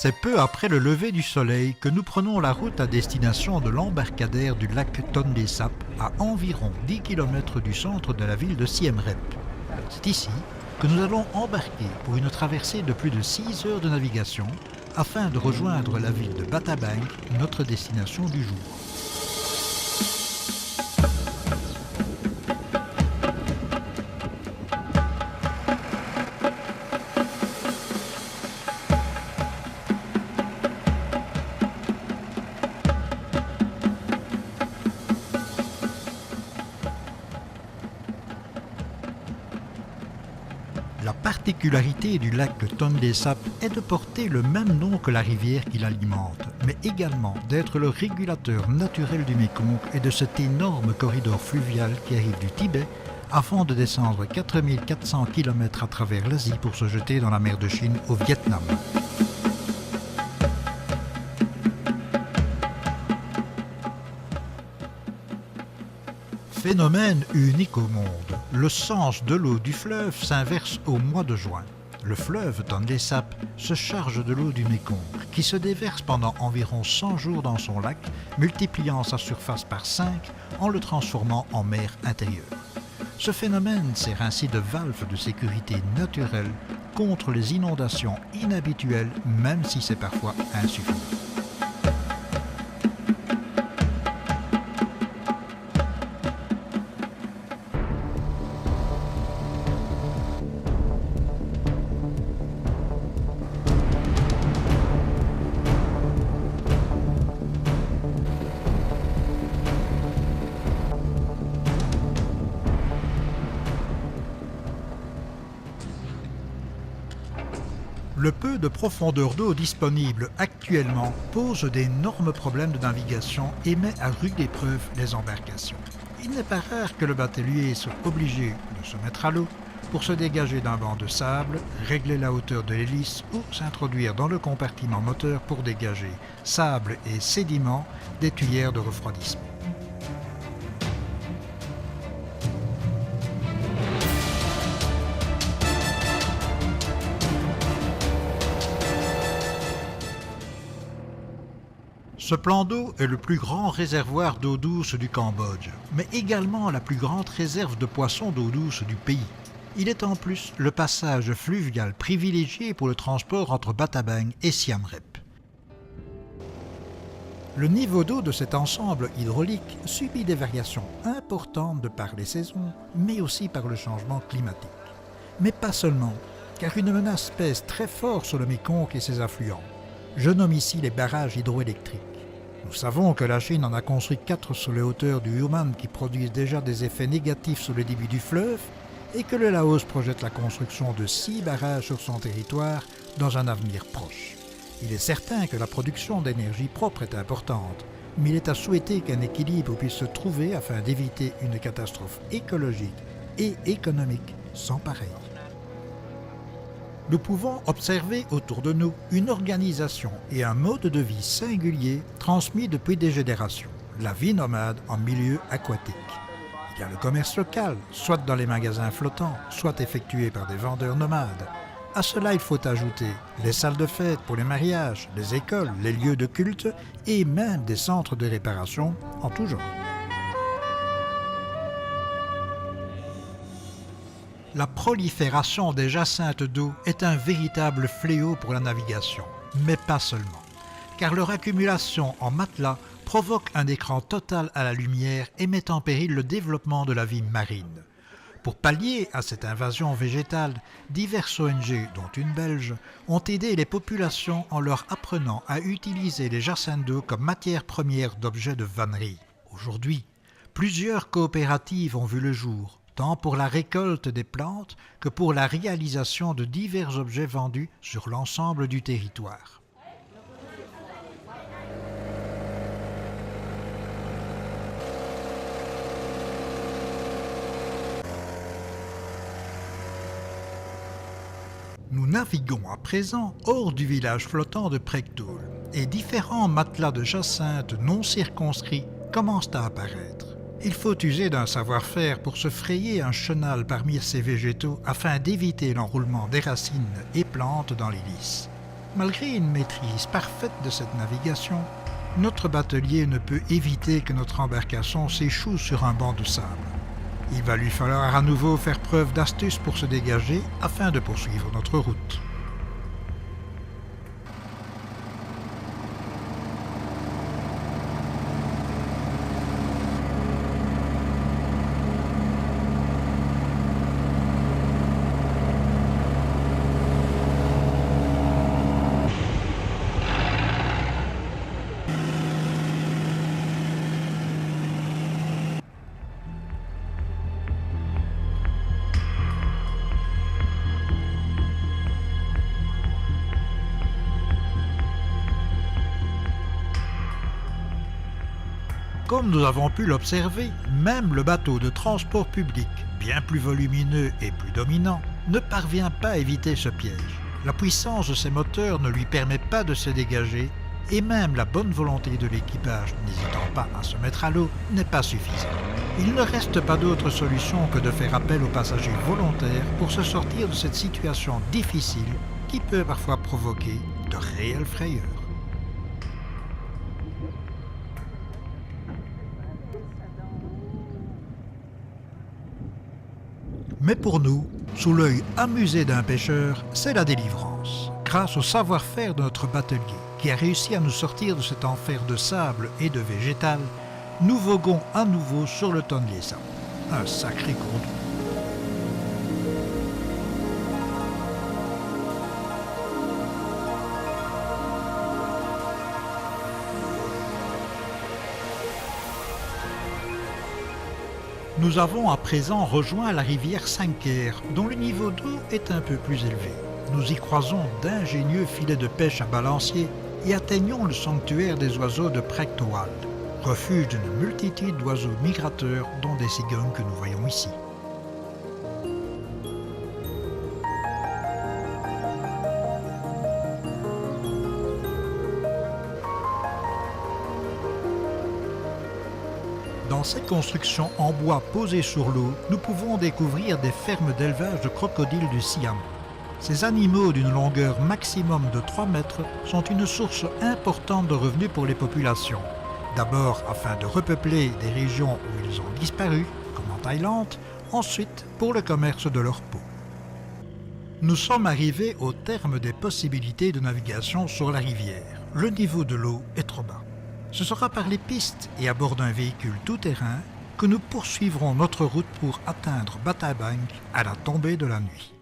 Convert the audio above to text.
C'est peu après le lever du soleil que nous prenons la route à destination de l'embarcadère du lac Tonlé Sap, à environ 10 km du centre de la ville de Siem Reap. C'est ici que nous allons embarquer pour une traversée de plus de 6 heures de navigation afin de rejoindre la ville de Batabang, notre destination du jour. La particularité du lac Tonlé Sap est de porter le même nom que la rivière qui l'alimente, mais également d'être le régulateur naturel du Mékong et de cet énorme corridor fluvial qui arrive du Tibet avant de descendre 4400 km à travers l'Asie pour se jeter dans la mer de Chine au Vietnam. Phénomène unique au monde, le sens de l'eau du fleuve s'inverse au mois de juin. Le fleuve Tonlé Sap se charge de l'eau du Mékong, qui se déverse pendant environ 100 jours dans son lac, multipliant sa surface par 5 en le transformant en mer intérieure. Ce phénomène sert ainsi de valve de sécurité naturelle contre les inondations inhabituelles, même si c'est parfois insuffisant. Le peu de profondeur d'eau disponible actuellement pose d'énormes problèmes de navigation et met à rude épreuve les embarcations. Il n'est pas rare que le batelier soit obligé de se mettre à l'eau pour se dégager d'un banc de sable, régler la hauteur de l'hélice ou s'introduire dans le compartiment moteur pour dégager sable et sédiments des tuyères de refroidissement. Ce plan d'eau est le plus grand réservoir d'eau douce du Cambodge, mais également la plus grande réserve de poissons d'eau douce du pays. Il est en plus le passage fluvial privilégié pour le transport entre Batabang et Siem Reap. Le niveau d'eau de cet ensemble hydraulique subit des variations importantes de par les saisons, mais aussi par le changement climatique. Mais pas seulement, car une menace pèse très fort sur le Mékong et ses affluents. Je nomme ici les barrages hydroélectriques. Nous savons que la Chine en a construit 4 sur les hauteurs du Human qui produisent déjà des effets négatifs sur le débit du fleuve et que le Laos projette la construction de 6 barrages sur son territoire dans un avenir proche. Il est certain que la production d'énergie propre est importante, mais il est à souhaiter qu'un équilibre puisse se trouver afin d'éviter une catastrophe écologique et économique sans pareil. Nous pouvons observer autour de nous une organisation et un mode de vie singulier transmis depuis des générations, la vie nomade en milieu aquatique. Il y a le commerce local, soit dans les magasins flottants, soit effectué par des vendeurs nomades. À cela, il faut ajouter les salles de fête pour les mariages, les écoles, les lieux de culte et même des centres de réparation en tout genre. La prolifération des jacinthes d'eau est un véritable fléau pour la navigation, mais pas seulement, car leur accumulation en matelas provoque un écran total à la lumière et met en péril le développement de la vie marine. Pour pallier à cette invasion végétale, diverses ONG, dont une belge, ont aidé les populations en leur apprenant à utiliser les jacinthes d'eau comme matière première d'objets de vannerie. Aujourd'hui, plusieurs coopératives ont vu le jour, tant pour la récolte des plantes que pour la réalisation de divers objets vendus sur l'ensemble du territoire. Nous naviguons à présent hors du village flottant de Prektoul et différents matelas de jacinthe non circonscrits commencent à apparaître. Il faut user d'un savoir-faire pour se frayer un chenal parmi ces végétaux afin d'éviter l'enroulement des racines et plantes dans l'hélice. Malgré une maîtrise parfaite de cette navigation, notre batelier ne peut éviter que notre embarcation s'échoue sur un banc de sable. Il va lui falloir à nouveau faire preuve d'astuce pour se dégager afin de poursuivre notre route. Comme nous avons pu l'observer, même le bateau de transport public, bien plus volumineux et plus dominant, ne parvient pas à éviter ce piège. La puissance de ses moteurs ne lui permet pas de se dégager et même la bonne volonté de l'équipage, n'hésitant pas à se mettre à l'eau, n'est pas suffisante. Il ne reste pas d'autre solution que de faire appel aux passagers volontaires pour se sortir de cette situation difficile qui peut parfois provoquer de réelles frayeurs. Mais pour nous, sous l'œil amusé d'un pêcheur, c'est la délivrance. Grâce au savoir-faire de notre batelier, qui a réussi à nous sortir de cet enfer de sable et de végétal, nous voguons à nouveau sur le Tonlé Sound. Un sacré cours d'eau. Nous avons à présent rejoint la rivière Sanquer, dont le niveau d'eau est un peu plus élevé. Nous y croisons d'ingénieux filets de pêche à balancier et atteignons le sanctuaire des oiseaux de Prectowald, refuge d'une multitude d'oiseaux migrateurs dont des cigognes que nous voyons ici. Dans ces constructions en bois posées sur l'eau, nous pouvons découvrir des fermes d'élevage de crocodiles du Siam. Ces animaux d'une longueur maximum de 3 mètres sont une source importante de revenus pour les populations. D'abord afin de repeupler des régions où ils ont disparu, comme en Thaïlande, ensuite pour le commerce de leur peau. Nous sommes arrivés au terme des possibilités de navigation sur la rivière. Le niveau de l'eau est trop bas. Ce sera par les pistes et à bord d'un véhicule tout-terrain que nous poursuivrons notre route pour atteindre Batabang à la tombée de la nuit.